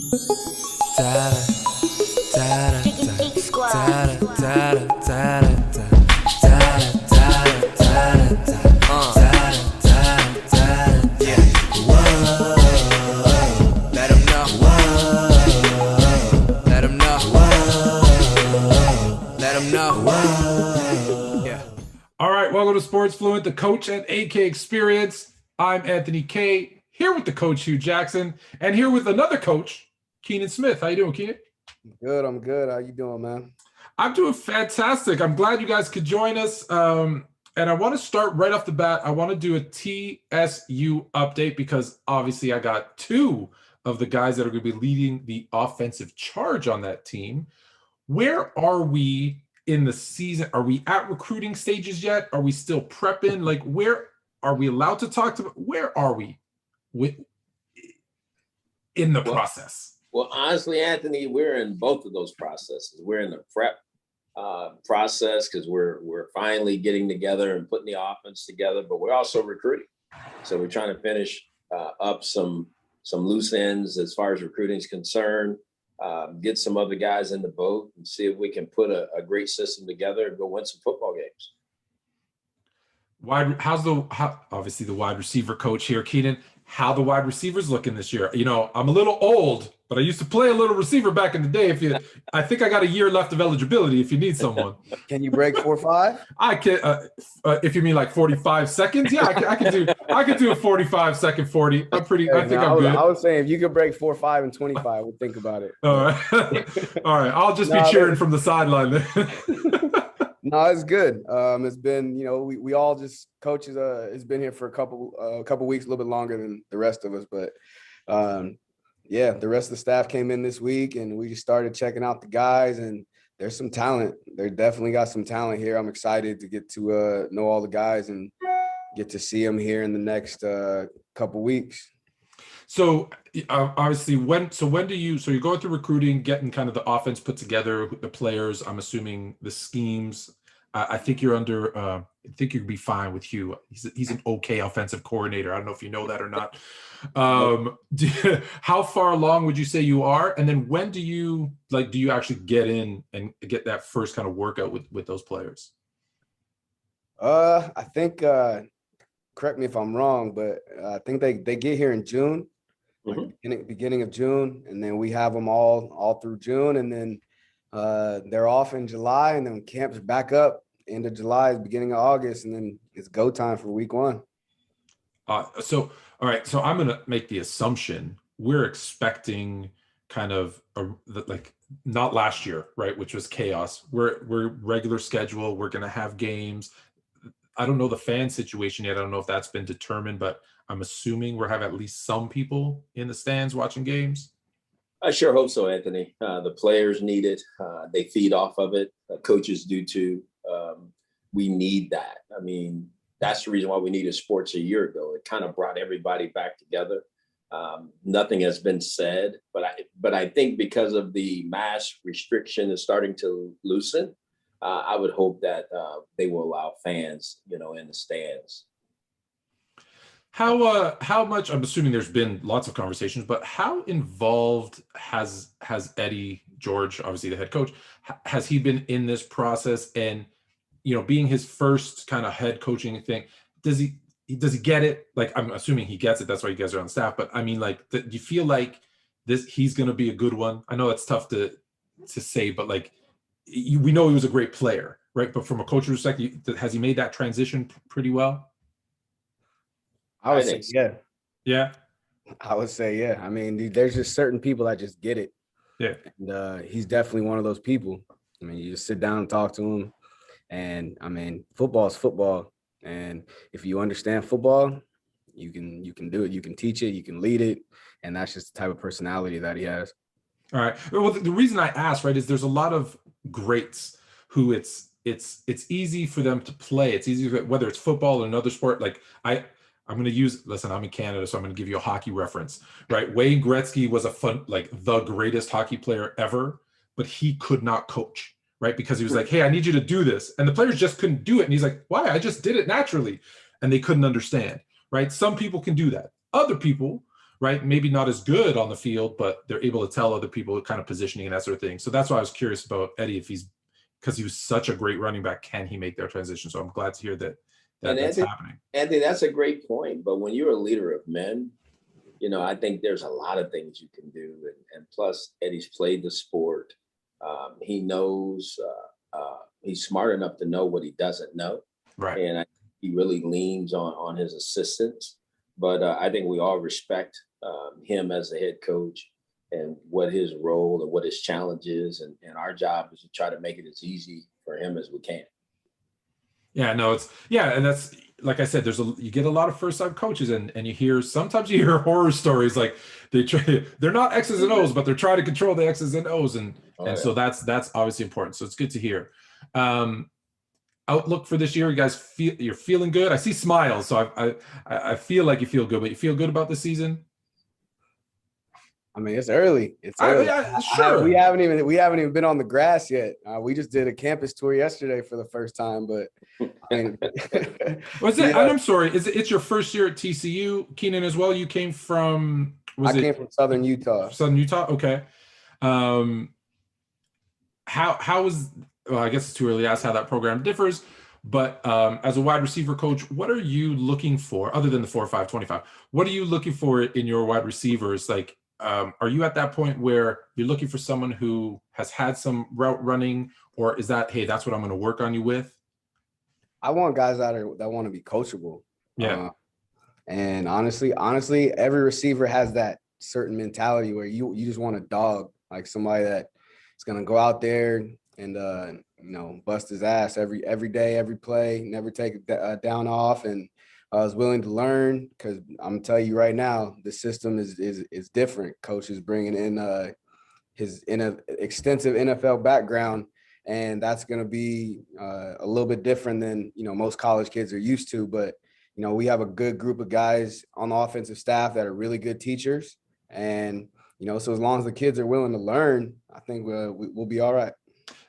All right, welcome to Sports Fluent, the Coach at AK Experience. I'm anthonyk, here with the coach, Hugh Jackson, and here with another coach, Keenan Smith. How you doing, Keenan? Good, I'm good. How you doing, man? I'm doing fantastic. I'm glad you guys could join us. And I want to start right off the bat. I want to do a TSU update because obviously I got two of the guys that are going to be leading the offensive charge on that team. Where are we in the season? Are we at recruiting stages yet? Are we still prepping? Like, where are we allowed to talk to? Where are we in the process? Well, honestly, Anthony, we're in both of those processes. We're in the prep process because we're finally getting together and putting the offense together, but we're also recruiting. So we're trying to finish up some loose ends as far as recruiting is concerned. Get some other guys in the boat and see if we can put a great system together and go win some football games. Obviously the wide receiver coach here, Keenan, how the wide receivers looking this year? You know, I'm a little old, but I used to play a little receiver back in the day. I think I got a year left of eligibility if you need someone. Can you break 4.5? I can, if you mean like 45 seconds, yeah, I can do a 45-second 40. I think I'm good. I was saying if you could break 4.5 and 25, we'll think about it. All right. All right. I'll just be cheering from the sideline then. No, it's good. It's been, we all just coaches. It's been here for a couple weeks, a little bit longer than the rest of us. But yeah, the rest of the staff came in this week, and we just started checking out the guys. And there's some talent. They definitely got some talent here. I'm excited to get to know all the guys and get to see them here in the next couple weeks. So obviously, when do you? So you're going through recruiting, getting kind of the offense put together, the players. I'm assuming the schemes. I think you're under. I think you'd be fine with Hugh. He's an okay offensive coordinator. I don't know if you know that or not. How far along would you say you are? And then when do you actually get in and get that first kind of workout with those players? I think. Correct me if I'm wrong, but I think they get here in June. Beginning of June, and then we have them all through June, and then they're off in July, and then camp's back up end of July, beginning of August, and then it's go time for week 1. So all right, so I'm gonna make the assumption we're expecting kind of like not last year, right, which was chaos. We're regular schedule. We're gonna have games. I don't know the fan situation yet. I don't know if that's been determined, but I'm assuming we'll have at least some people in the stands watching games. I sure hope so, Anthony. The players need it. They feed off of it. Coaches do too. We need that. I mean, that's the reason why we needed sports a year ago. It kind of brought everybody back together. Nothing has been said, but I think because of the mask restriction is starting to loosen, I would hope that they will allow fans, in the stands. How much? I'm assuming there's been lots of conversations, but how involved has Eddie George, obviously the head coach, has he been in this process? And being his first kind of head coaching thing, does he get it? Like, I'm assuming he gets it. That's why you guys are on staff. But I mean, like, do you feel like he's going to be a good one? I know that's tough to say, but like, we know he was a great player, right? But from a coach's perspective, has he made that transition pretty well? I would say yeah. Yeah. I would say yeah. I mean, there's just certain people that just get it. Yeah. And he's definitely one of those people. I mean, you just sit down and talk to him. And I mean, football is football. And if you understand football, you can do it. You can teach it. You can lead it. And that's just the type of personality that he has. All right. Well, the reason I asked, right, is there's a lot of greats who it's easy for them to play. It's easy, whether it's football or another sport. Like I'm going to listen, I'm in Canada, so I'm going to give you a hockey reference, right? Wayne Gretzky was the greatest hockey player ever, but he could not coach, right? Because he was like, hey, I need you to do this. And the players just couldn't do it. And he's like, why? I just did it naturally. And they couldn't understand, right? Some people can do that. Other people, right? Maybe not as good on the field, but they're able to tell other people kind of positioning and that sort of thing. So that's why I was curious about Eddie, if because he was such a great running back, can he make that transition? So I'm glad to hear that And that's happening. Anthony, that's a great point. But when you're a leader of men, I think there's a lot of things you can do. And plus, Eddie's played the sport. He knows, he's smart enough to know what he doesn't know. Right. And he really leans on his assistants. But I think we all respect him as the head coach and what his role and what his challenge is. And our job is to try to make it as easy for him as we can. Yeah, no, and that's, like I said, you get a lot of first-time coaches, and sometimes you hear horror stories, like they're not X's and O's, but they're trying to control the X's and O's, so that's obviously important. So it's good to hear. Outlook for this year, you guys you're feeling good. I see smiles, so I feel like you feel good, but you feel good about the season? I mean, it's early. It's early. Sure. We haven't even been on the grass yet. We just did a campus tour yesterday for the first time, but I mean, was it? I'm sorry. It's your first year at TCU, Keenan, as well? You came from? I came from Southern Utah. Southern Utah. Okay. How was? Well, I guess it's too early to ask how that program differs. But as a wide receiver coach, what are you looking for other than the 4.5, 25? What are you looking for in your wide receivers? Like, are you at that point where you're looking for someone who has had some route running, or is that, hey, that's what I'm going to work on you with? I want guys out there that want to be coachable. Yeah. And honestly, every receiver has that certain mentality where you just want a dog, like somebody that is going to go out there and bust his ass every day, every play, never take a down off, and is willing to learn, because I'm gonna tell you right now, the system is different. Coach is bringing in his extensive NFL background, and that's gonna be a little bit different than most college kids are used to. But we have a good group of guys on the offensive staff that are really good teachers, and so as long as the kids are willing to learn, I think we'll be all right.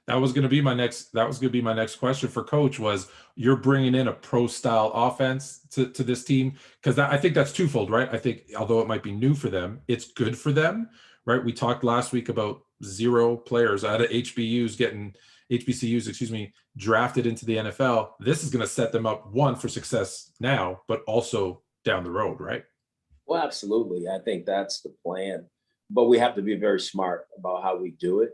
That was going to be my next question for Coach. Was you're bringing in a pro style offense to this team, because I think that's twofold, right? I think although it might be new for them, it's good for them, right? We talked last week about 0 players out of HBCUs, drafted into the NFL. This is going to set them up, one, for success now, but also down the road, right? Well, absolutely. I think that's the plan, but we have to be very smart about how we do it.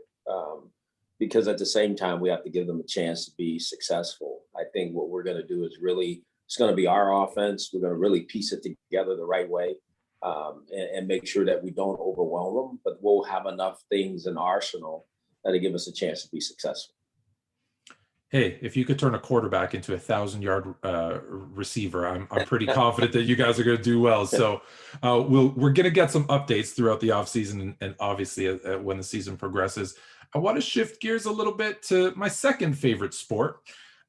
Because at the same time, we have to give them a chance to be successful. I think what we're going to do is it's going to be our offense. We're going to really piece it together the right way and make sure that we don't overwhelm them, but we'll have enough things in arsenal that'll give us a chance to be successful. Hey, if you could turn a quarterback into a 1,000-yard receiver, I'm pretty confident that you guys are going to do well. So we're going to get some updates throughout the offseason and obviously when the season progresses. I want to shift gears a little bit to my second favorite sport.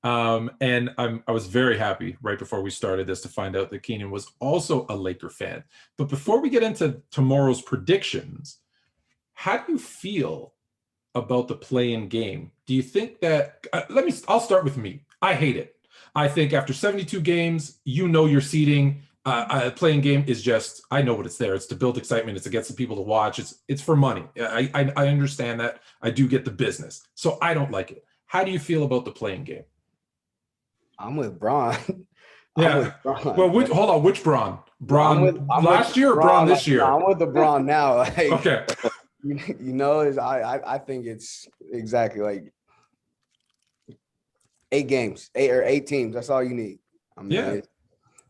And I was very happy right before we started this to find out that Keenan was also a Laker fan. But before we get into tomorrow's predictions, how do you feel about the play-in game? Do you think that I'll start with me. I hate it. I think after 72 games, your seeding. Playing game is just, I know what it's there. It's to build excitement. It's to get some people to watch. It's for money. I understand that. I do get the business. So I don't like it. How do you feel about the playing game? I'm with Braun. Yeah. Well, hold on. Which Braun? Braun last year or Braun this year? I'm with the Braun now. Okay. I think it's exactly like 8 games, 8 teams. That's all you need. I mean, yeah.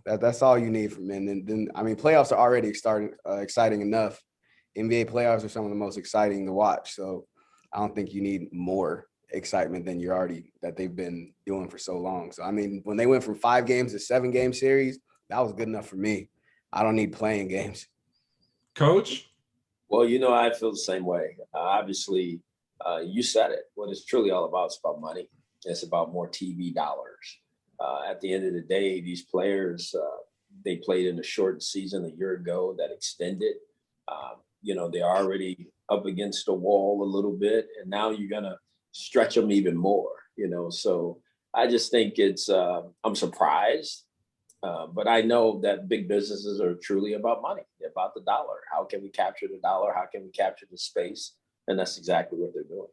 That's all you need from men. And then playoffs are already exciting enough. NBA playoffs are some of the most exciting to watch. So I don't think you need more excitement than that they've been doing for so long. So when they went from 5 games to 7-game series, that was good enough for me. I don't need playing games. Coach? Well, I feel the same way. Obviously, you said it. What it's truly all about is about money. It's about more TV dollars. At the end of the day, these players, they played in a shortened season a year ago that extended. They're already up against the wall a little bit, and now you're going to stretch them even more, So I just think I'm surprised But I know that big businesses are truly about money, they're about the dollar. How can we capture the dollar? How can we capture the space? And that's exactly what they're doing.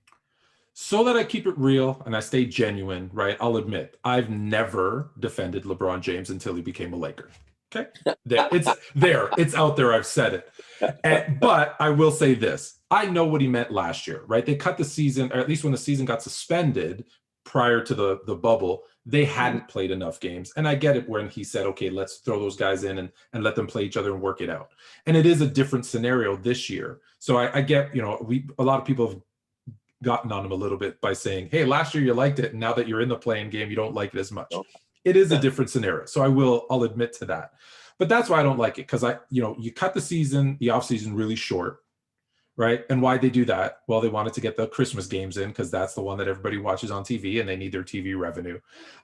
So that I keep it real and I stay genuine, right? I'll admit I've never defended LeBron James until he became a Laker. Okay, it's out there. I've said it, but I will say this: I know what he meant last year, right? They cut the season, or at least when the season got suspended prior to the bubble, they hadn't played enough games, and I get it when he said, "Okay, let's throw those guys in and let them play each other and work it out." And it is a different scenario this year, so I get, a lot of people have gotten on him a little bit by saying, "Hey, last year you liked it, and now that you're in the playing game, you don't like it as much." It is a different scenario, so I'll admit to that. But that's why I don't like it, because you cut the offseason really short, right? And why'd they do that? Well, they wanted to get the Christmas games in because that's the one that everybody watches on TV, and they need their TV revenue.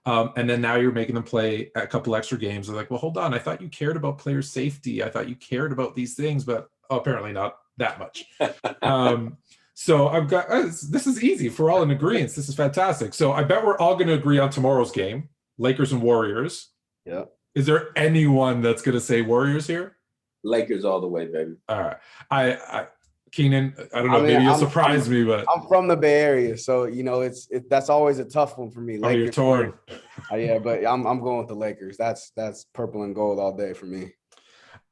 And then now you're making them play a couple extra games. They're like, well, hold on, I thought you cared about player safety. I thought you cared about these things, but apparently not that much. So I've got this is easy. If we're all in agreement, this is fantastic. So I bet we're all going to agree on tomorrow's game, Lakers and Warriors. Yeah. Is there anyone that's going to say Warriors here? Lakers all the way, baby. All right. I Keenan, I don't know, maybe you'll surprise me, but I'm from the Bay Area, so that's always a tough one for me. Lakers, you're torn. Yeah, but I'm going with the Lakers. That's purple and gold all day for me.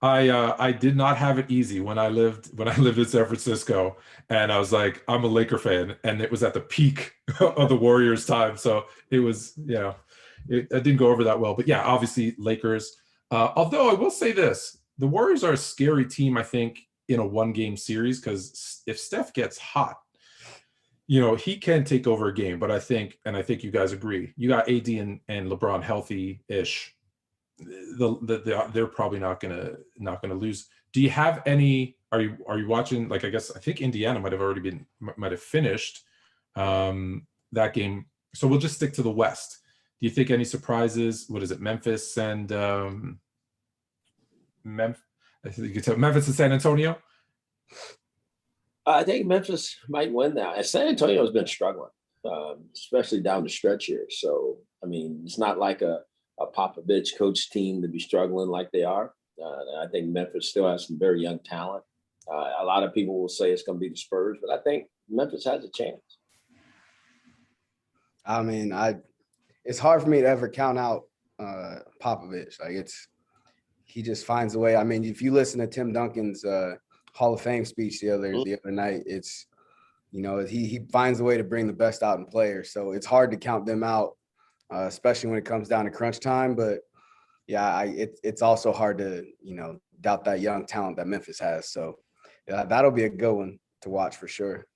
I did not have it easy when I lived in San Francisco, and I was like, I'm a Laker fan, and it was at the peak of the Warriors time, so it was, it didn't go over that well. But yeah, obviously Lakers. Although I will say this, the Warriors are a scary team, I think, in a one-game series, because if Steph gets hot, he can take over a game. But I think you guys agree, you got AD and LeBron healthy-ish. They're probably not gonna lose. Do you have any? Are you watching? Like, I think Indiana might have finished that game. So we'll just stick to the West. Do you think any surprises? What is it? Memphis and I think you could tell Memphis and San Antonio. I think Memphis might win now. And San Antonio has been struggling, especially down the stretch here. So I mean, it's not like a Popovich coach team to be struggling like they are. I think Memphis still has some very young talent. A lot of people will say it's going to be the Spurs, but I think Memphis has a chance. I mean, it's hard for me to ever count out Popovich. Like, he just finds a way. I mean, if you listen to Tim Duncan's Hall of Fame speech the other night, it's, he finds a way to bring the best out in players. So it's hard to count them out, especially when it comes down to crunch time. But yeah, it's also hard to, doubt that young talent that Memphis has. So yeah, that'll be a good one to watch for sure.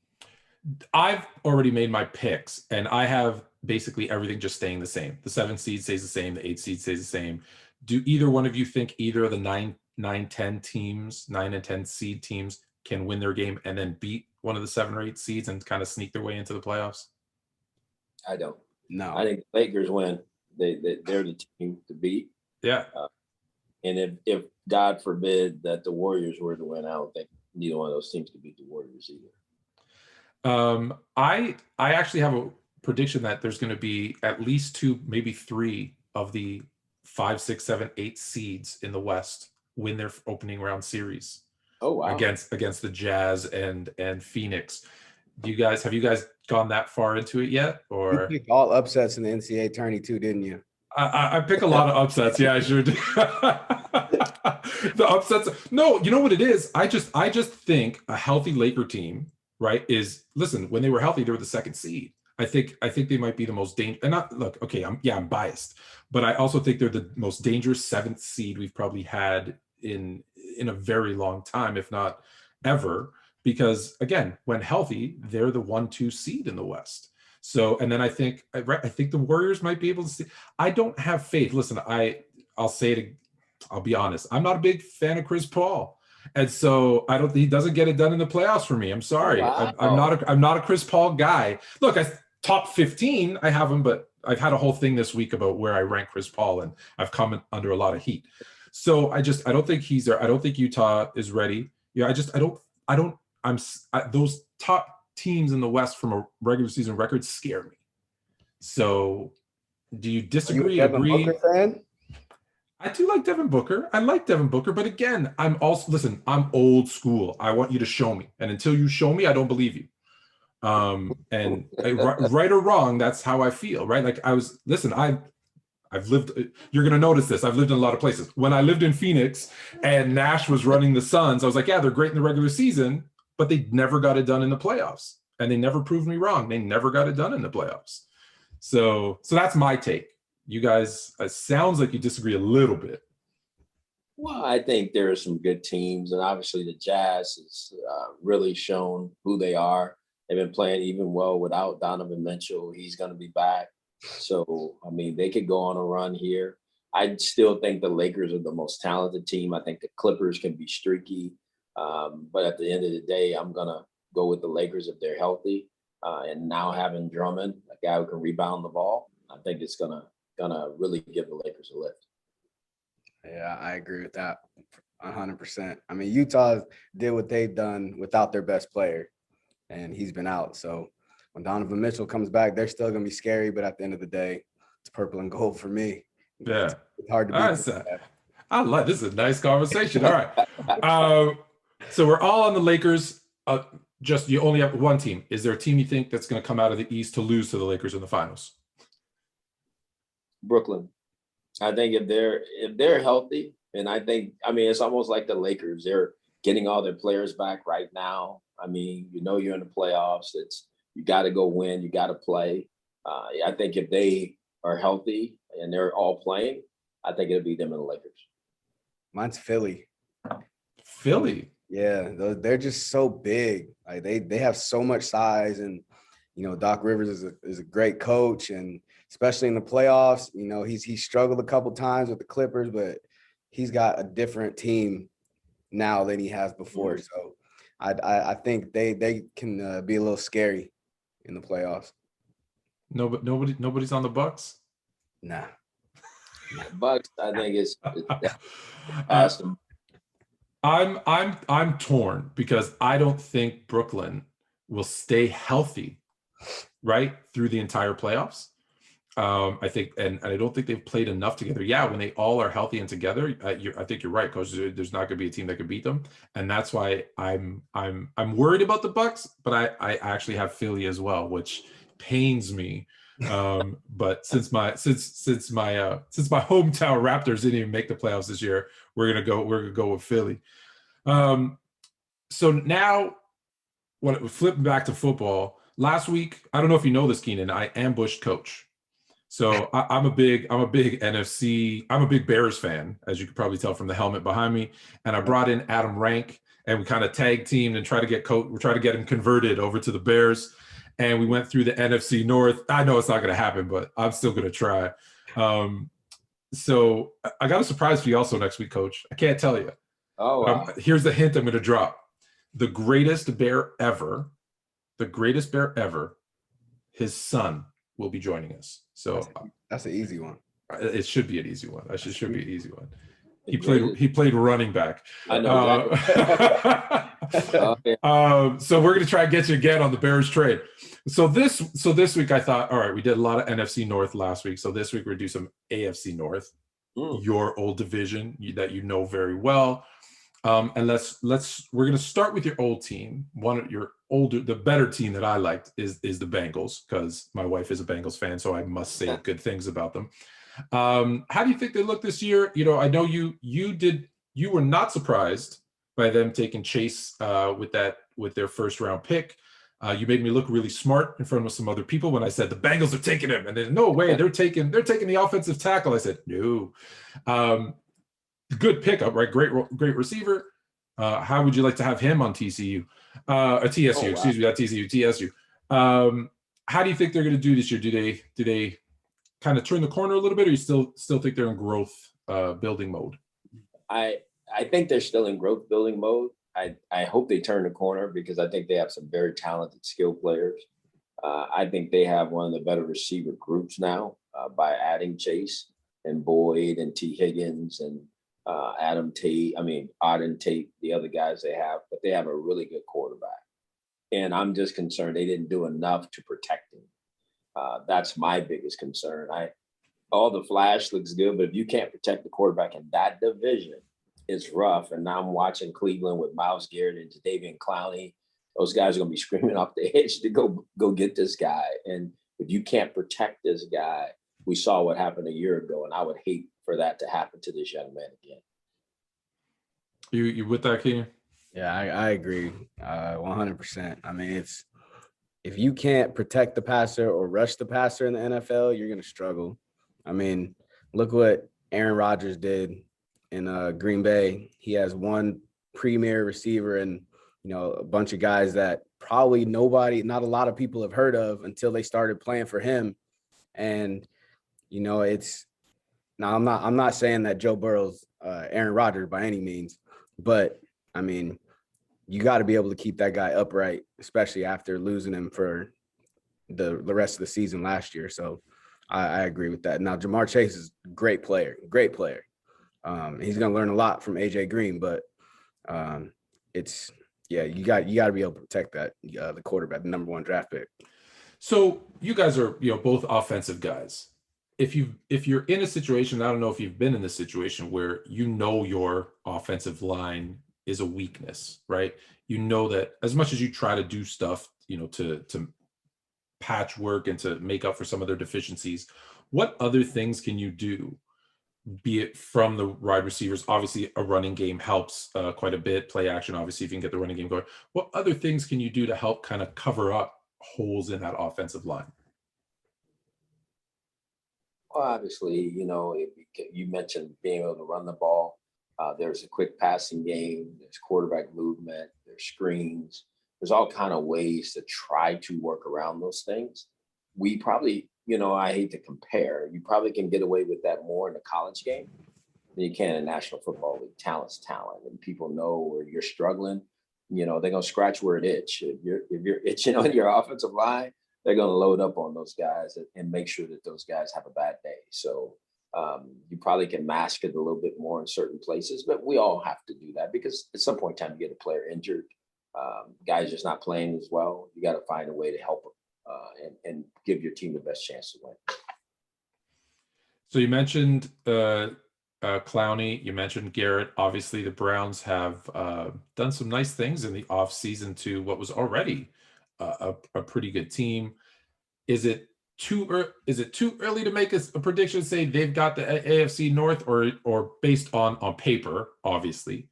I've already made my picks, and I have basically everything just staying the same. The 7th seed stays the same. The 8th seed stays the same. Do either one of you think either of the 9 and 10 seed teams can win their game and then beat one of the 7 or 8 seeds and kind of sneak their way into the playoffs? I don't. No. I think the Lakers win. They're the team to beat. Yeah. And if God forbid that the Warriors were to win, I don't think neither one of those teams could beat the Warriors either. I actually have a prediction that there's going to be at least 2, maybe 3 of the 5, 6, 7, 8 seeds in the West win their opening round series. Oh wow! Against the Jazz and Phoenix. Have you guys gone that far into it yet? Or you picked all upsets in the NCAA tourney too, didn't you? I pick a lot of upsets. Yeah, I sure do. The upsets. No, you know what it is? I just think a healthy Laker team, right, is, listen, when they were healthy, they were the 2nd seed. I think they might be the most dangerous. And not, look, okay, I'm biased, but I also think they're the most dangerous 7th seed we've probably had in a very long time, if not ever. Because again, when healthy, they're the 1-2 seed in the West. So, and then I think the Warriors might be able to see. I don't have faith. Listen, I'll be honest. I'm not a big fan of Chris Paul. And so he doesn't get it done in the playoffs for me. I'm sorry. Wow. I'm not a Chris Paul guy. Look, top 15, I have him, but I've had a whole thing this week about where I rank Chris Paul, and I've come under a lot of heat. So I don't think he's there. I don't think Utah is ready. Yeah, those top teams in the West from a regular season record scare me. So do you disagree? Are you a Devin Booker fan? I do like Devin Booker. I like Devin Booker, but again, I'm old school. I want you to show me. And until you show me, I don't believe you. And right or wrong, that's how I feel, right? Like I've lived, you're going to notice this. I've lived in a lot of places. When I lived in Phoenix and Nash was running the Suns, I was like, yeah, they're great in the regular season, but they never got it done in the playoffs. And they never proved me wrong. They never got it done in the playoffs. So that's my take. You guys, it sounds like you disagree a little bit. Well, I think there are some good teams, and obviously the Jazz has really shown who they are. They've been playing even well without Donovan Mitchell. He's going to be back. So, I mean, they could go on a run here. I still think the Lakers are the most talented team. I think the Clippers can be streaky. But at the end of the day, I'm going to go with the Lakers if they're healthy. And now having Drummond, a guy who can rebound the ball, I think it's gonna really give the Lakers a lift. Yeah, I agree with that 100%. I mean, Utah did what they've done without their best player, and he's been out. So when Donovan Mitchell comes back, they're still going to be scary. But at the end of the day, it's purple and gold for me. Yeah. It's hard to beat. I like this. Is a nice conversation. All right. So we're all on the Lakers. Just you only have one team. Is there a team you think that's going to come out of the East to lose to the Lakers in the finals? Brooklyn. I think if they're healthy, and I mean, it's almost like the Lakers. They're getting all their players back right now. I mean, you're in the playoffs. You got to go win. You got to play. I think if they are healthy and they're all playing, I think it'll be them and the Lakers. Mine's Philly. Philly. Yeah, they're just so big. Like they have so much size, and Doc Rivers is a great coach, and especially in the playoffs, he's struggled a couple times with the Clippers, but he's got a different team now than he has before. Mm-hmm. So I think they can be a little scary in the playoffs. No, but nobody's on the Bucks. Nah. Bucks, I think it's awesome. I'm torn because I don't think Brooklyn will stay healthy right through the entire playoffs. I think, and I don't think they've played enough together. Yeah, when they all are healthy and together, I think you're right, Coach. There's not going to be a team that can beat them, and that's why I'm worried about the Bucks. But I actually have Philly as well, which pains me. But since my hometown Raptors didn't even make the playoffs this year, we're gonna go with Philly. So now, when flipping back to football, last week, I don't know if you know this, Keenan, I ambushed Coach. So I'm a big NFC. I'm a big Bears fan, as you could probably tell from the helmet behind me. And I brought in Adam Rank, and we kind of tag teamed and try to get him converted over to the Bears. And we went through the NFC North. I know it's not going to happen, but I'm still going to try. So I got a surprise for you also next week, Coach. I can't tell you. Oh, wow. Here's the hint I'm going to drop. The greatest bear ever, his son will be joining us. So that's an easy one. It should be an easy one. Should be an easy one. He played running back. I know. Exactly. So we're going to try and get you again on the Bears trade. So this week I thought, all right, we did a lot of NFC North last week. So this week we're going to do some AFC North, your old division that you know very well. And we're going to start with your old team. The better team that I liked is the Bengals, because my wife is a Bengals fan, so I must say good things about them. How do you think they look this year? I know you were not surprised by them taking Chase with their first round pick. You made me look really smart in front of some other people when I said the Bengals are taking him, and then no way, they're taking the offensive tackle. I said no. Good pickup, right? Great receiver. How would you like to have him on TCU? TSU, excuse me, not TCU, TSU. How do you think they're going to do this year? Do they kind of turn the corner a little bit, or you still think they're in growth building mode? I think they're still in growth building mode. I hope they turn the corner, because I think they have some very talented skill players. I think they have one of the better receiver groups now by adding Chase and Boyd and T. Higgins and Auden Tate, the other guys they have, but they have a really good quarterback. And I'm just concerned they didn't do enough to protect him. That's my biggest concern. all the flash looks good, but if you can't protect the quarterback in that division, it's rough. And now I'm watching Cleveland with Myles Garrett and Jadeveon Clowney. Those guys are going to be screaming off the edge to go get this guy. And if you can't protect this guy, we saw what happened a year ago, and I would hate for that to happen to this young man again. You with that, Keenan? Yeah, I agree 100%. I mean, if you can't protect the passer or rush the passer in the NFL, you're going to struggle. I mean, look what Aaron Rodgers did in Green Bay. He has one premier receiver and, a bunch of guys that probably not a lot of people have heard of until they started playing for him. And, I'm not saying that Joe Burrow's Aaron Rodgers by any means, but I mean, you got to be able to keep that guy upright, especially after losing him for the rest of the season last year. So I agree with that. Now, Jamar Chase is a great player. He's going to learn a lot from AJ Green, but you got to be able to protect that the quarterback, the number 1 draft pick. So you guys are both offensive guys. If you're in a situation, I don't know if you've been in this situation where your offensive line is a weakness, right? You know that as much as you try to do stuff, to patchwork and to make up for some of their deficiencies, what other things can you do? Be it from the wide receivers, obviously a running game helps quite a bit. Play action, obviously, if you can get the running game going. What other things can you do to help kind of cover up holes in that offensive line? Well, obviously, you mentioned being able to run the ball. There's a quick passing game. There's quarterback movement. There's screens. There's all kind of ways to try to work around those things. We probably, I hate to compare. You probably can get away with that more in the college game than you can in National Football League. Talent's talent, and people know where you're struggling. They're gonna scratch where it itch. If you're itching on your offensive line, they're gonna load up on those guys and make sure that those guys have a bad day. So you probably can mask it a little bit more in certain places, but we all have to do that because at some point in time you get a player injured, guys just not playing as well. You got to find a way to help them and give your team the best chance to win. So you mentioned Clowney, you mentioned Garrett. Obviously, the Browns have done some nice things in the offseason to what was already a pretty good team. Is it too early to make a prediction, say they've got the AFC North, or based on paper, obviously?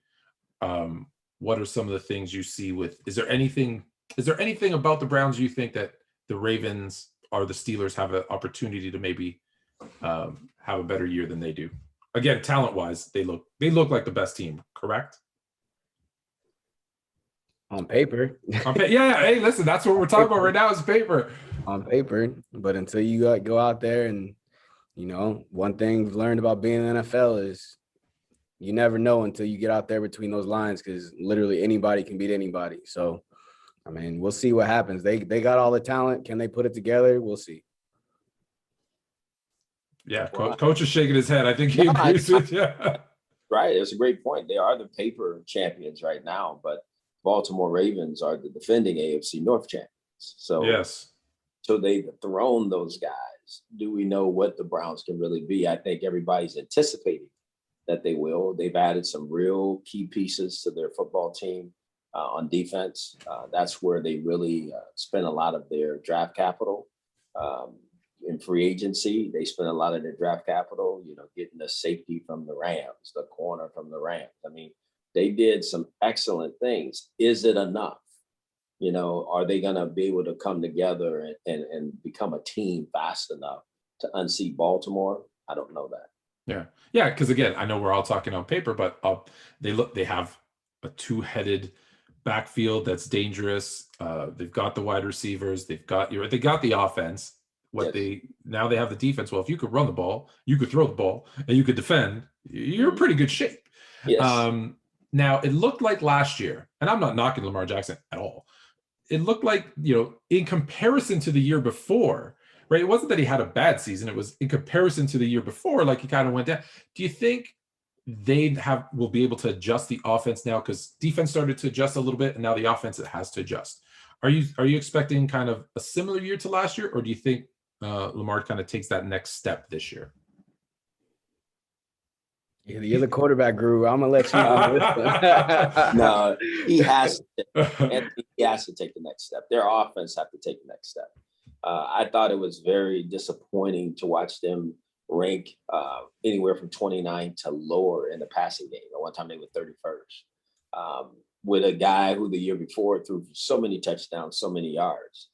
What are some of the things you see is there anything about the Browns you think that the Ravens or the Steelers have an opportunity to maybe have a better year than they do? Again, talent-wise, they look like the best team, correct? On paper. Yeah, hey, listen, that's what we're talking about right now is paper. On paper, but until you go out there and, one thing we've learned about being in the NFL is you never know until you get out there between those lines, because literally anybody can beat anybody. So, I mean, we'll see what happens. They got all the talent. Can they put it together? We'll see. Yeah, coach is shaking his head. I think he agrees with you. Right. It's a great point. They are the paper champions right now, but Baltimore Ravens are the defending AFC North champions. So yes. So they've thrown those guys. Do we know what the Browns can really be? I think everybody's anticipating that they will. They've added some real key pieces to their football team on defense. That's where they really spend a lot of their draft capital. In free agency, they spend a lot of their draft capital, getting the safety from the Rams, the corner from the Rams. I mean, they did some excellent things. Is it enough? Are they going to be able to come together and become a team fast enough to unseat Baltimore? I don't know that. Yeah. Because again, I know we're all talking on paper, but they have a two-headed backfield that's dangerous. They've got the wide receivers. They got the offense. Now they have the defense. Well, if you could run the ball, you could throw the ball, and you could defend, you're in pretty good shape. Yes. Now it looked like last year, and I'm not knocking Lamar Jackson at all. It looked like, in comparison to the year before, right? It wasn't that he had a bad season. It was in comparison to the year before, like he kind of went down. Do you think will be able to adjust the offense now? Because defense started to adjust a little bit, and now the offense has to adjust. Are you expecting kind of a similar year to last year, or do you think Lamar kind of takes that next step this year? You're the quarterback guru. I'm gonna let you on this one. No, he has to take the next step. Their offense have to take the next step. I thought it was very disappointing to watch them rank anywhere from 29 to lower in the passing game. At one time they were 31st. With a guy who the year before threw so many touchdowns, so many yards.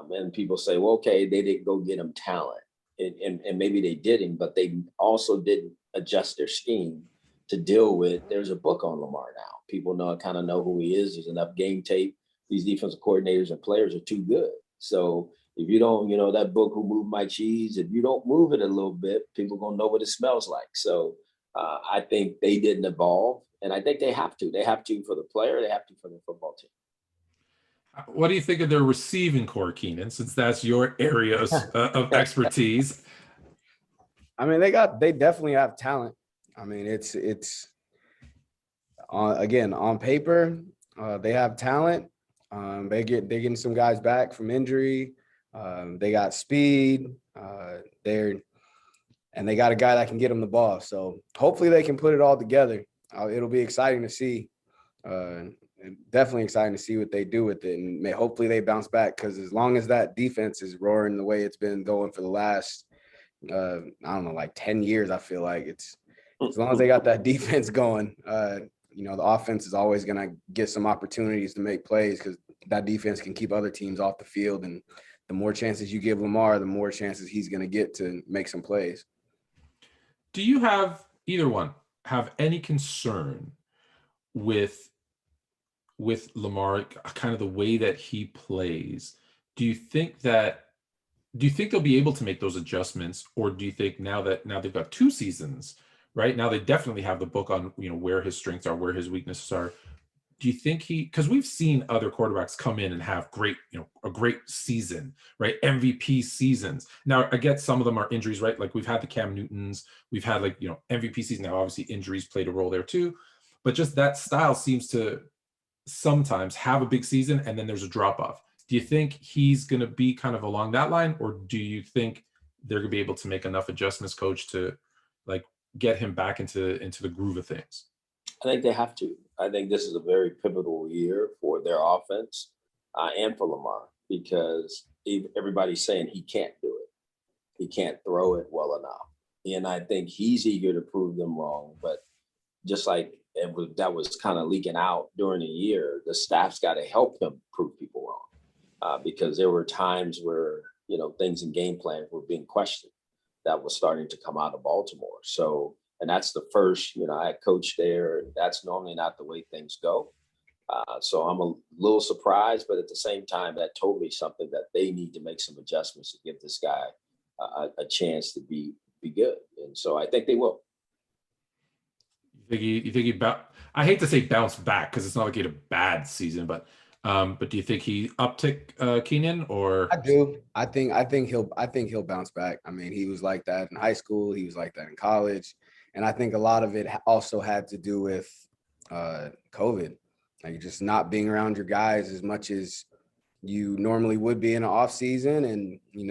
And people say, well, okay, they didn't go get him talent. And maybe they didn't, but they also didn't adjust their scheme to deal with. There's a book on Lamar now. People kind of know who he is. There's enough game tape. These defensive coordinators and players are too good. So if you don't, that book, Who Moved My Cheese, if you don't move it a little bit, people going to know what it smells like. So I think they didn't evolve. And I think they have to. They have to for the player. They have to for the football team. What do you think of their receiving core, Keenan, since that's your area of expertise? I mean, they definitely have talent. I mean, it's again, on paper, they have talent. They're getting some guys back from injury. They got speed. And they got a guy that can get them the ball. So hopefully they can put it all together. It'll be exciting to see. Definitely exciting to see what they do with it, and hopefully they bounce back, because as long as that defense is roaring the way it's been going for the last, I don't know, like 10 years, I feel like it's as long as they got that defense going, the offense is always going to get some opportunities to make plays, because that defense can keep other teams off the field, and the more chances you give Lamar, the more chances he's going to get to make some plays. Do you have any concern with Lamar, kind of the way that he plays? Do you think they'll be able to make those adjustments, or do you think now they've got 2 seasons, right? Now they definitely have the book on, where his strengths are, where his weaknesses are. Do you think because we've seen other quarterbacks come in and have great, a great season, right? MVP seasons. Now, I get some of them are injuries, right? Like we've had the Cam Newtons, we've had MVP season. Now, obviously injuries played a role there too, but just that style seems to sometimes have a big season and then there's a drop off. Do you think he's going to be kind of along that line, or do you think they're going to be able to make enough adjustments, coach, to get him back into the groove of things? I think they have to. I think this is a very pivotal year for their offense and for Lamar, because everybody's saying he can't do it. He can't throw it well enough. And I think he's eager to prove them wrong. But just like that was kind of leaking out during the year, the staff's got to help him prove people wrong, because there were times where, things in game plans were being questioned that was starting to come out of Baltimore. So, and that's the first, I coached there. That's normally not the way things go. So I'm a little surprised, but at the same time, that told me something that they need to make some adjustments to give this guy a chance to be good. And so I think they will. You think he I hate to say bounce back, because it's not like he had a bad season, but do you think he uptick Keenan, or? I do. I think he'll bounce back. I mean, he was like that in high school. He was like that in college. And I think a lot of it also had to do with COVID, like just not being around your guys as much as you normally would be in an off season. And, you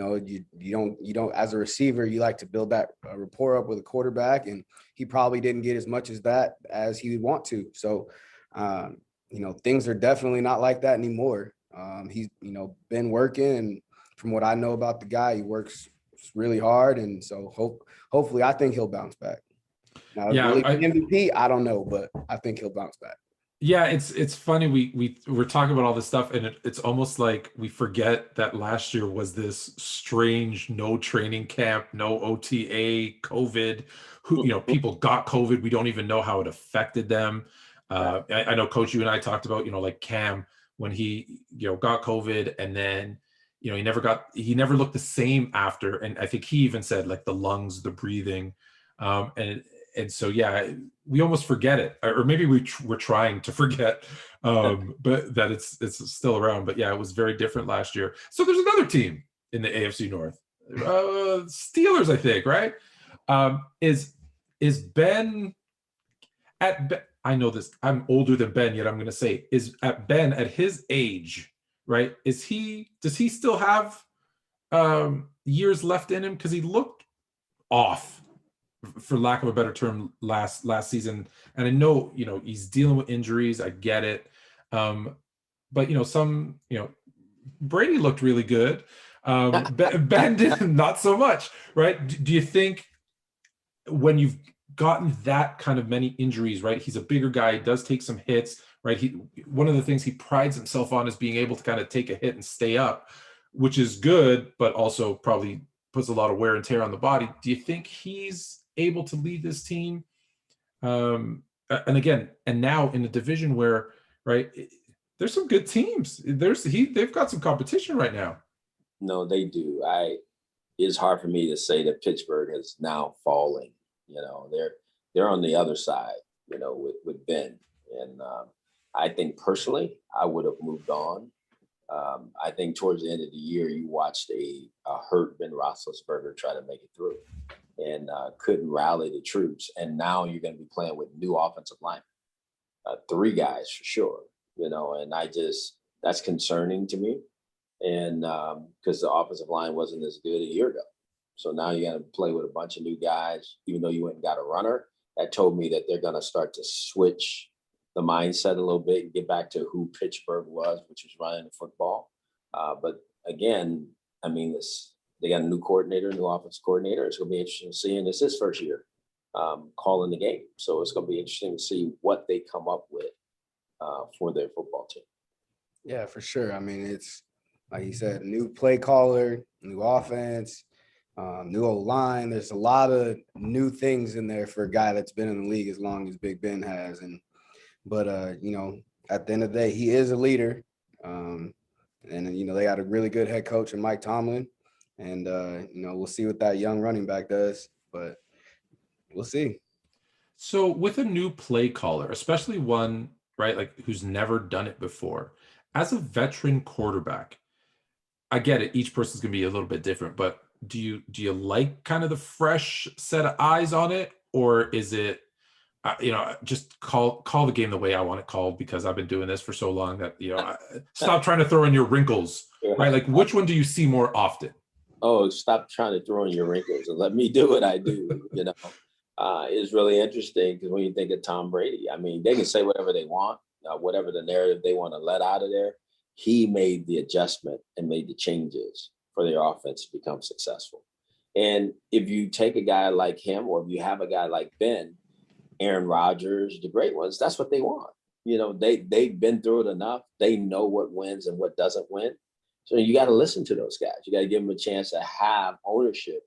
don't, as a receiver, you like to build that rapport up with a quarterback, and he probably didn't get as much as he would want to. So, things are definitely not like that anymore. He's, been working, and from what I know about the guy, he works really hard. And so hopefully I think he'll bounce back. Now, MVP, I don't know, but I think he'll bounce back. Yeah, it's funny. We're talking about all this stuff, and it's almost like we forget that last year was this strange, no training camp, no OTA, COVID. People got COVID. We don't even know how it affected them. I know, Coach, you and I talked about, like Cam, when he, got COVID, and then, he never looked the same after. And I think he even said, like, the lungs, the breathing, and so, yeah, we almost forget it, or maybe we're trying to forget, but that it's still around. But yeah, it was very different last year. So there's another team in the AFC North, Steelers, I think, right? Is Ben I know this, I'm older than Ben, yet I'm going to say, is at Ben at his age, right? Does he still have years left in him? Because he looked off for lack of a better term, last season. And I know, he's dealing with injuries. I get it. But, Brady looked really good. Ben did not so much, right? Do you think when you've gotten that kind of many injuries, right? He's a bigger guy, he does take some hits, right? One of the things he prides himself on is being able to kind of take a hit and stay up, which is good, but also probably puts a lot of wear and tear on the body. Do you think he's able to lead this team? And now in a division where, right, there's some good teams. They've got some competition right now. No, they do. It's hard for me to say that Pittsburgh is now falling. They're on the other side, with Ben. And I think personally, I would have moved on. I think towards the end of the year, you watched a hurt Ben Roethlisberger try to make it through and couldn't rally the troops. And now you're going to be playing with new offensive linemen, 3 guys for sure, and that's concerning to me. And because the offensive line wasn't as good a year ago. So now you got to play with a bunch of new guys, even though you went and got a runner. That told me that they're going to start to switch the mindset a little bit and get back to who Pittsburgh was, which was running the football. But again, they got a new coordinator, new offensive coordinator. It's going to be interesting to see. And it's his first year calling the game. So it's going to be interesting to see what they come up with for their football team. Yeah, for sure. It's like you said, new play caller, new offense, new O-line. There's a lot of new things in there for a guy that's been in the league as long as Big Ben has. But at the end of the day, he is a leader. And they got a really good head coach in Mike Tomlin. And, we'll see what that young running back does, but we'll see. So with a new play caller, especially one, right, like who's never done it before, as a veteran quarterback, I get it. Each person's going to be a little bit different, but do you like kind of the fresh set of eyes on it? Or is it, just call the game the way I want it called, because I've been doing this for so long that, stop trying to throw in your wrinkles, right? Like, which one do you see more often? Oh, stop trying to throw in your wrinkles and let me do what I do. It's really interesting because when you think of Tom Brady, they can say whatever they want, whatever the narrative they want to let out of there. He made the adjustment and made the changes for their offense to become successful. And if you take a guy like him, or if you have a guy like Ben, Aaron Rodgers, the great ones, that's what they want. They've been through it enough. They know what wins and what doesn't win. So you got to listen to those guys. You got to give them a chance to have ownership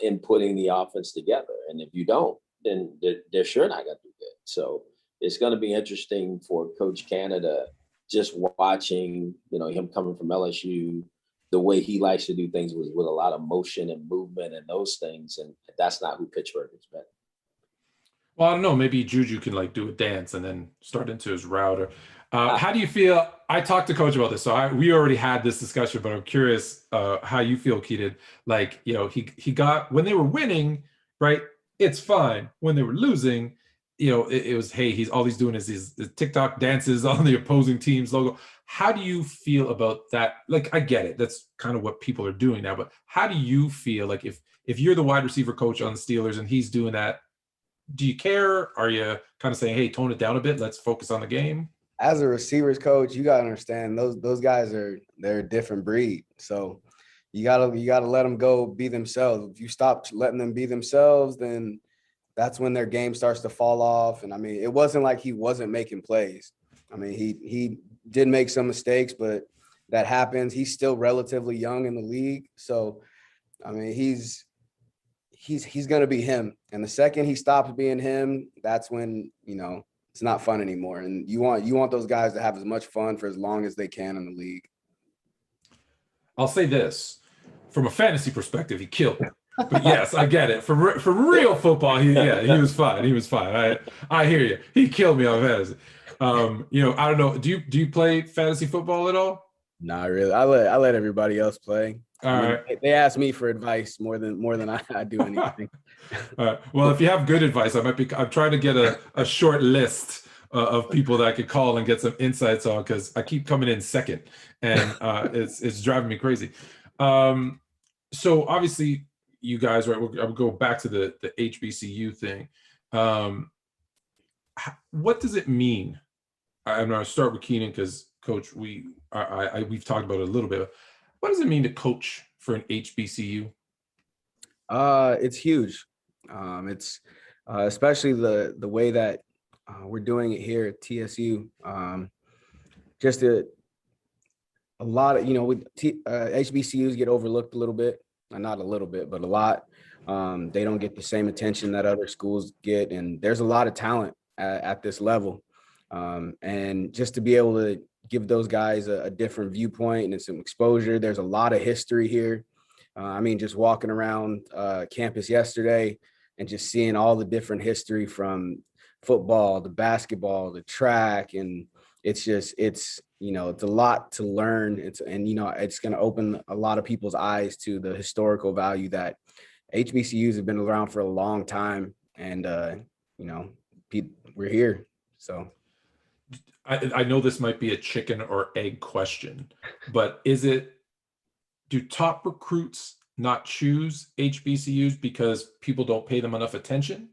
in putting the offense together. And if you don't, then they're sure not going to do good. So it's going to be interesting for Coach Canada, just watching, him coming from LSU, the way he likes to do things with a lot of motion and movement and those things. And that's not who Pittsburgh has been. Well, I don't know. Maybe Juju can do a dance and then start into his route. How do you feel? I talked to Coach about this, so we already had this discussion, but I'm curious how you feel, Keaton. He got, when they were winning, right? It's fine. When they were losing, it was, hey, all he's doing is these TikTok dances on the opposing team's logo. How do you feel about that? I get it. That's kind of what people are doing now, but how do you feel if you're the wide receiver coach on the Steelers and he's doing that? Do you care? Are you kind of saying, hey, tone it down a bit, let's focus on the game? As a receivers coach, you gotta understand those guys they're a different breed. So you gotta let them go be themselves. If you stop letting them be themselves, then that's when their game starts to fall off. And it wasn't like he wasn't making plays. He did make some mistakes, but that happens. He's still relatively young in the league. So he's going to be him. And the second he stops being him, that's when, it's not fun anymore. And you want those guys to have as much fun for as long as they can in the league. I'll say this, from a fantasy perspective, he killed me. But yes, I get it. For real football, he was fine. He was fine. I hear you. He killed me on fantasy. I don't know. Do you play fantasy football at all? Not really. I let everybody else play. All right. They ask me for advice more than I do anything. All right. Well, if you have good advice, I'm trying to get a short list of people that I could call and get some insights on, because I keep coming in second, and it's driving me crazy. So obviously, you guys, right? I'll go back to the HBCU thing. What does it mean? I'm going to start with Keenan because, Coach, we've talked about it a little bit. What does it mean to coach for an HBCU? It's huge. It's especially the way that we're doing it here at TSU. Just a lot of, with HBCUs get overlooked a little bit, not a little bit, but a lot. They don't get the same attention that other schools get, and there's a lot of talent at this level. And just to be able to give those guys a different viewpoint and some exposure. There's a lot of history here. Just walking around campus yesterday and just seeing all the different history from football, the basketball, the track, and it's a lot to learn. It's going to open a lot of people's eyes to the historical value that HBCUs have been around for a long time, and we're here. So I know this might be a chicken or egg question, but do top recruits not choose HBCUs because people don't pay them enough attention,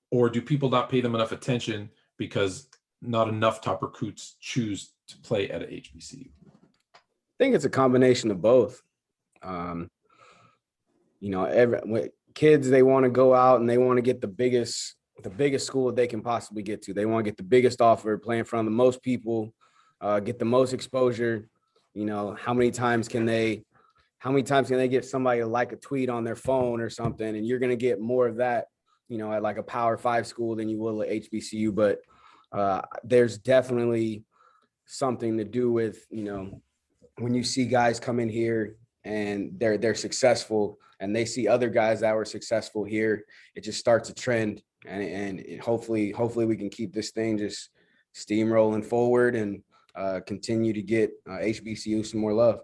or do people not pay them enough attention because not enough top recruits choose to play at a HBCU? I think it's a combination of both. Kids, they want to go out and they want to get the biggest school that they can possibly get to. They want to get the biggest offer, play in front of the most people, get the most exposure. How many times can they get somebody to like a tweet on their phone or something? And you're going to get more of that, at like a Power 5 school than you will at HBCU. But there's definitely something to do with, when you see guys come in here and they're successful and they see other guys that were successful here, it just starts a trend. And hopefully we can keep this thing just steamrolling forward and continue to get HBCU some more love.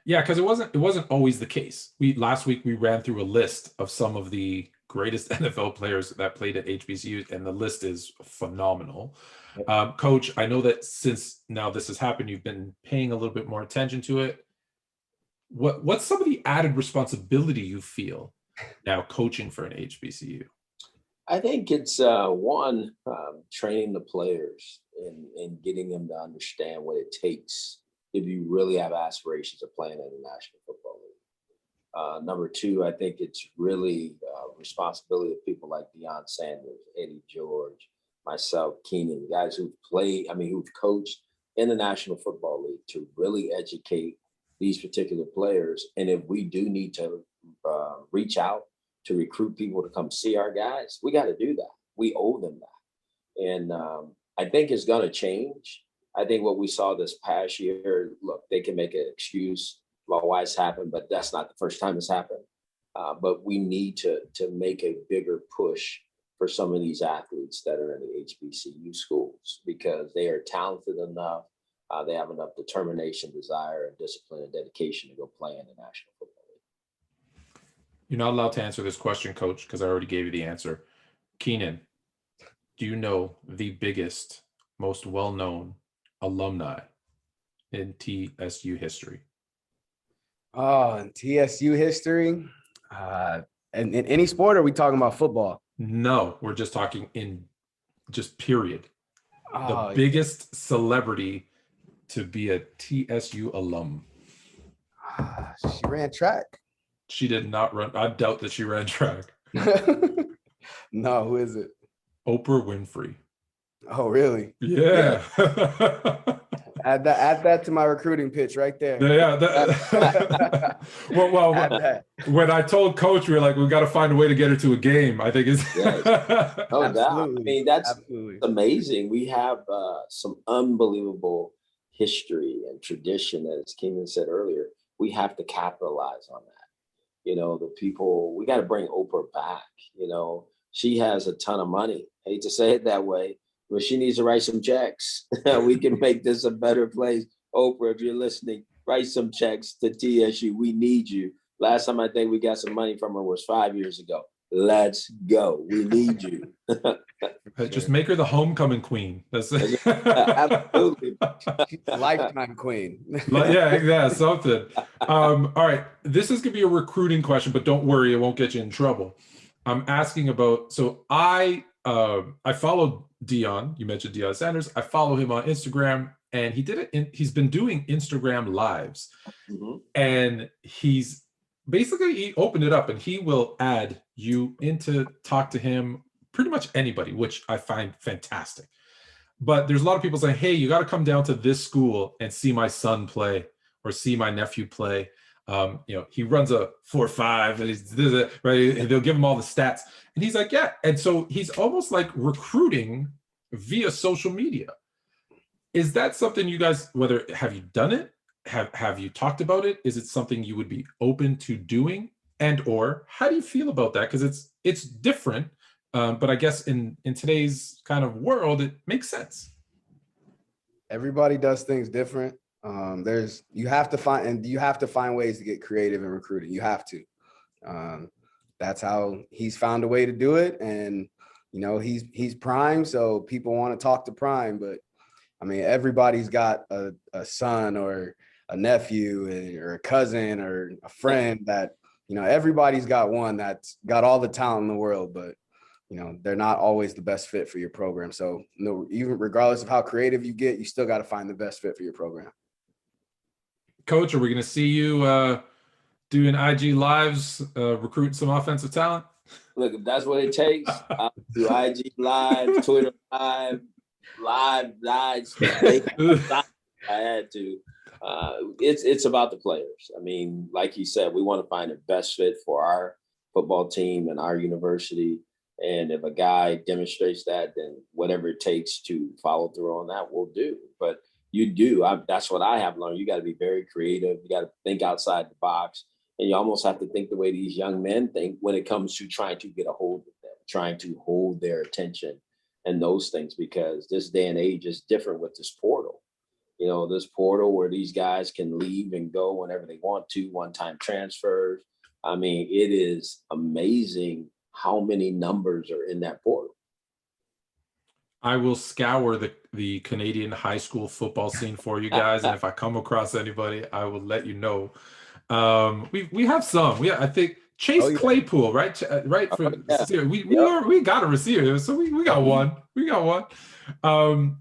Yeah, because it wasn't always the case. Last week we ran through a list of some of the greatest NFL players that played at HBCUs, and the list is phenomenal. Coach, I know that since now this has happened, you've been paying a little bit more attention to it. What's some of the added responsibility you feel now coaching for an HBCU? I think it's training the players and getting them to understand what it takes if you really have aspirations of playing in the National Football League. Number two, I think it's really responsibility of people like Deion Sanders, Eddie George, myself, Keenan, guys who've coached in the National Football League to really educate these particular players. And if we do need to reach out to recruit people to come see our guys, we got to do that. We owe them that. And I think it's going to change. I think what we saw this past year, look, they can make an excuse about why it's happened, but that's not the first time it's happened. But we need to make a bigger push for some of these athletes that are in the HBCU schools, because they are talented enough. They have enough determination, desire, and discipline and dedication to go play in the National Football League. You're not allowed to answer this question, Coach, because I already gave you the answer. Keenan, do you know the biggest, most well-known alumni in TSU history? Oh, in TSU history? And in any sport, or are we talking about football? No, we're just talking in just period. Oh, the biggest celebrity to be a TSU alum. She ran track. She did not run. I doubt that she ran track. No, who is it? Oprah Winfrey. Oh, really? Yeah. Add that to my recruiting pitch right there. Yeah. Well, when I told Coach, we were like, we've got to find a way to get her to a game. I think it's. Yes. No doubt. I mean, that's amazing. We have some unbelievable history and tradition, as Keenan said earlier. We have to capitalize on that. The people, we got to bring Oprah back. She has a ton of money. I hate to say it that way, but she needs to write some checks. We can make this a better place. Oprah, if you're listening, write some checks to TSU. We need you. Last time I think we got some money from her was 5 years ago. Let's go. We need you. Just make her the homecoming queen. That's absolutely lifetime queen. Yeah, something. All right. This is gonna be a recruiting question, but don't worry, it won't get you in trouble. I'm asking about, so I follow Dion. You mentioned Dion Sanders. I follow him on Instagram, and he's been doing Instagram lives. Mhm. And he opened it up, and he will add you into talk to him, pretty much anybody, which I find fantastic. But there's a lot of people saying, hey, you got to come down to this school and see my son play or see my nephew play. He runs a 4.5 and he's right. And they'll give him all the stats. And he's like, yeah. And so he's almost like recruiting via social media. Is that something you guys, have you done it? Have you talked about it? Is it something you would be open to doing? And or how do you feel about that? Because it's different. But I guess in today's kind of world, it makes sense. Everybody does things different. You have to find ways to get creative in recruiting. You have to. That's how he's found a way to do it. And, he's Prime, so people want to talk to Prime, but I mean, everybody's got a son or a nephew or a cousin or a friend that, everybody's got one that's got all the talent in the world, but they're not always the best fit for your program. So even regardless of how creative you get, you still got to find the best fit for your program. Coach, are we going to see you doing IG lives, recruiting some offensive talent? Look, if that's what it takes, I'll do IG live, Twitter live, I had to. It's about the players. I mean, like you said, we want to find the best fit for our football team and our university. And if a guy demonstrates that, then whatever it takes to follow through on that, we'll do. But that's what I have learned. You got to be very creative. You got to think outside the box. And you almost have to think the way these young men think when it comes to trying to get a hold of them, trying to hold their attention and those things, because this day and age is different with this portal. This portal where these guys can leave and go whenever they want to, one-time transfers. I mean, it is amazing how many numbers are in that portal. I will scour the Canadian high school football scene for you guys, and if I come across anybody, I will let you know. We have some. I think Chase Claypool, right? Right. We got a receiver, so we got one. We got one.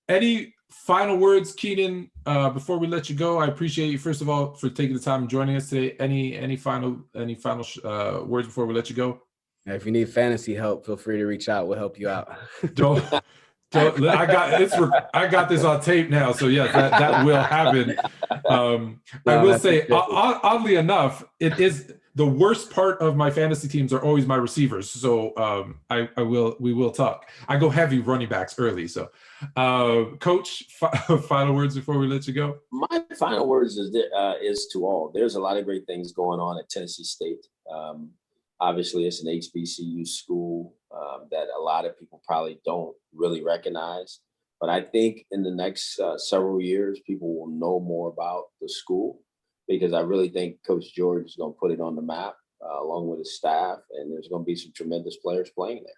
Any final words, Keenan, before we let you go? I appreciate you, first of all, for taking the time and joining us today. Any final words before we let you go? If you need fantasy help, feel free to reach out. We'll help you out. Don't. I got this on tape now, so yes, that will happen. I will say, oddly enough, it is the worst part of my fantasy teams are always my receivers. So we will talk. I go heavy running backs early. So, Coach, final words before we let you go. My final words is to all. There's a lot of great things going on at Tennessee State. Obviously, it's an HBCU school that a lot of people probably don't really recognize. But I think in the next several years, people will know more about the school, because I really think Coach George is going to put it on the map along with his staff, and there's going to be some tremendous players playing there.